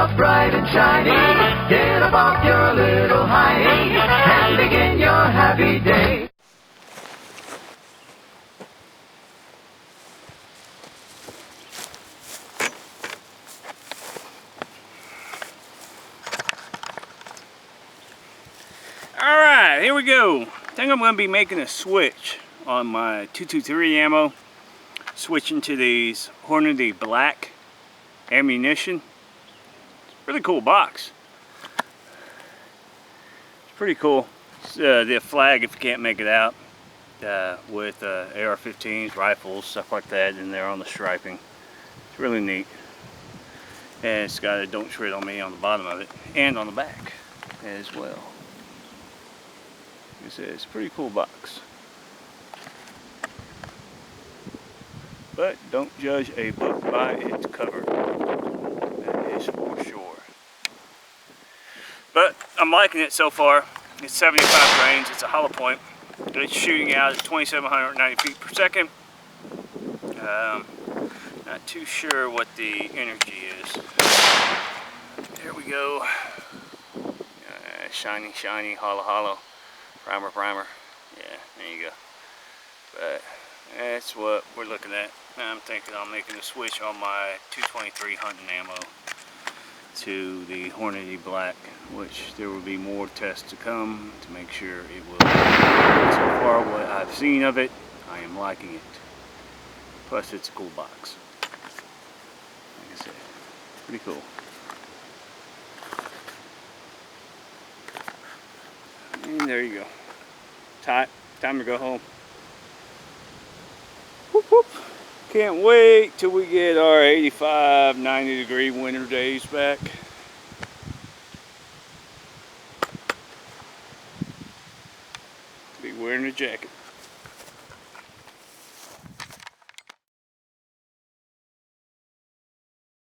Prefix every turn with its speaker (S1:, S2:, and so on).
S1: up bright and shiny. Get up off your little hiney and begin your happy day.
S2: Alright, here we go. I think I'm going to be making a switch on my 223 ammo. Switching to these Hornady Black ammunition. It's a really cool box. It's pretty cool. It's the flag, if you can't make it out, with AR-15s, rifles, stuff like that in there on the striping. It's really neat. And it's got a "Don't Shred on Me" on the bottom of it and on the back as well. Like I said, it's a pretty cool box. But don't judge a book by its cover. That is for sure. But I'm liking it so far. It's 75 grains. It's a hollow point. It's shooting out at 2,790 feet per second. Not too sure what the energy is. There we go. Shiny, shiny, hollow, hollow. Primer, primer. Yeah, there you go. But that's what we're looking at. I'm thinking I'm making a switch on my 223 hunting ammo to the Hornady Black, which there will be more tests to come to make sure it will. So far, what I've seen of it, I am liking it. Plus, it's a cool box. Like I said, pretty cool. And there you go. Time to go home. Whoop, whoop. Can't wait till we get our 85, 90 degree winter days back. Be wearing a jacket.